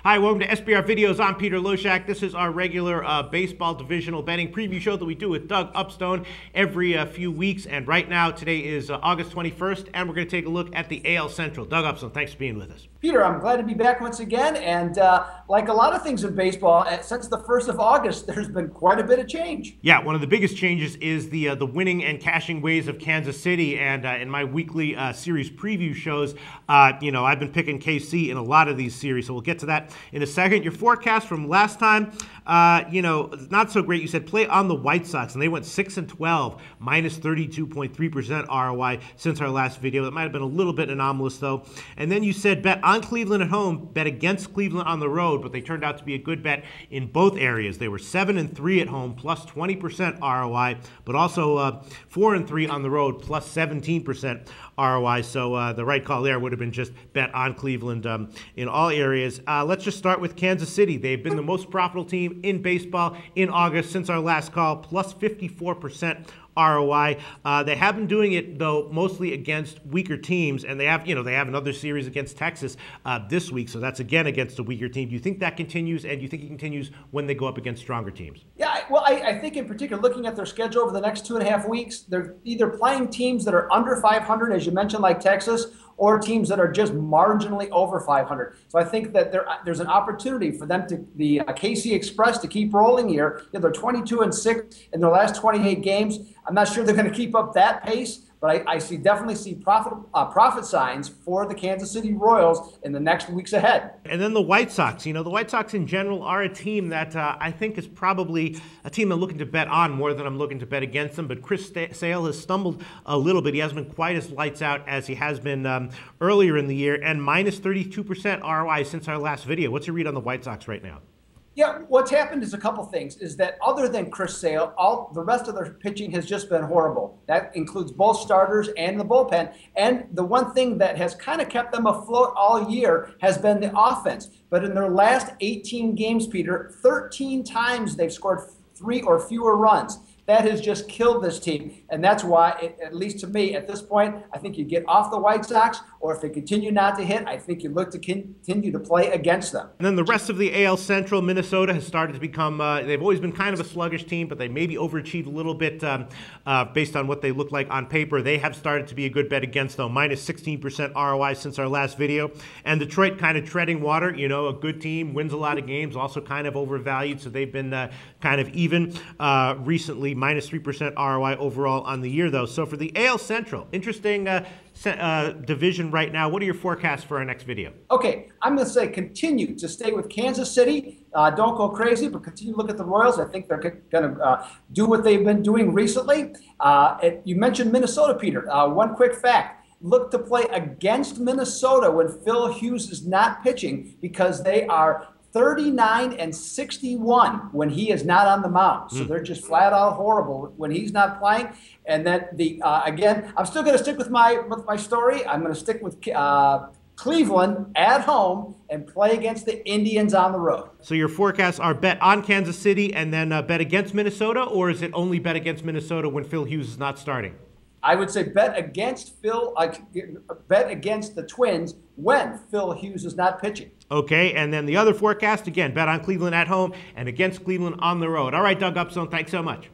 Hi, welcome to SBR Videos. I'm Peter Loshak. This is our regular baseball divisional betting preview show that we do with Doug Upstone every few weeks. And right now, today is August 21st, and we're going to take a look at the AL Central. Doug Upstone, thanks for being with us. Peter, I'm glad to be back once again. And like a lot of things in baseball, since the 1st of August, there's been quite a bit of change. Yeah, one of the biggest changes is the winning and cashing ways of Kansas City. And in my weekly series preview shows, I've been picking KC in a lot of these series, so we'll get to that in a second. Your forecast from last time, not so great. You said play on the White Sox, and they went 6-12, minus 32.3% ROI since our last video. That might have been a little bit anomalous, though. And then you said bet on Cleveland at home, bet against Cleveland on the road, but they turned out to be a good bet in both areas. They were 7-3 at home, plus 20% ROI, but also 4-3 on the road, plus 17% ROI. So the right call there would have been just bet on Cleveland in all areas. Let's just start with Kansas City. They've been the most profitable team in baseball in August since our last call, plus 54% ROI. They have been doing it, though, mostly against weaker teams, and they have another series against Texas this week, so that's again against a weaker team. Do you think that continues, and do you think it continues when they go up against stronger teams? Yeah, well, I think in particular, looking at their schedule over the next 2.5 weeks, they're either playing teams that are under 500, as you mentioned, like Texas, or teams that are just marginally over 500. So I think that there's an opportunity for them the KC Express to keep rolling here. They're 22-6 in their last 28 games. I'm not sure they're going to keep up that pace, but I definitely see profit signs for the Kansas City Royals in the next weeks ahead. And then the White Sox. The White Sox in general are a team that I think is probably a team I'm looking to bet on more than I'm looking to bet against them. But Chris Sale has stumbled a little bit. He hasn't been quite as lights out as he has been earlier in the year, and minus 32% ROI since our last video. What's your read on the White Sox right now? Yeah, what's happened is a couple things. Is that other than Chris Sale, all the rest of their pitching has just been horrible. That includes both starters and the bullpen. And the one thing that has kind of kept them afloat all year has been the offense. But in their last 18 games, Peter, 13 times they've scored 3 or fewer runs. That has just killed this team, and that's why, at least to me, at this point, I think you get off the White Sox, or if they continue not to hit, I think you look to continue to play against them. And then the rest of the AL Central, Minnesota has started to become, they've always been kind of a sluggish team, but they maybe overachieved a little bit based on what they look like on paper. They have started to be a good bet against, though, minus 16% ROI since our last video. And Detroit kind of treading water, a good team, wins a lot of games, also kind of overvalued, so they've been kind of even recently. Minus 3% ROI overall on the year, though. So for the AL Central, interesting division right now. What are your forecasts for our next video? Okay, I'm going to say continue to stay with Kansas City. Don't go crazy, but continue to look at the Royals. I think they're going to do what they've been doing recently. You mentioned Minnesota, Peter. One quick fact. Look to play against Minnesota when Phil Hughes is not pitching, because they are 39-61 when he is not on the mound. So they're just flat out horrible when he's not playing. And then again, I'm still going to stick with my story. I'm going to stick with Cleveland at home and play against the Indians on the road. So your forecasts are bet on Kansas City and then bet against Minnesota, or is it only bet against Minnesota when Phil Hughes is not starting? I would say bet against the Twins when Phil Hughes is not pitching. Okay, and then the other forecast, again, bet on Cleveland at home and against Cleveland on the road. All right, Doug Upstone, thanks so much.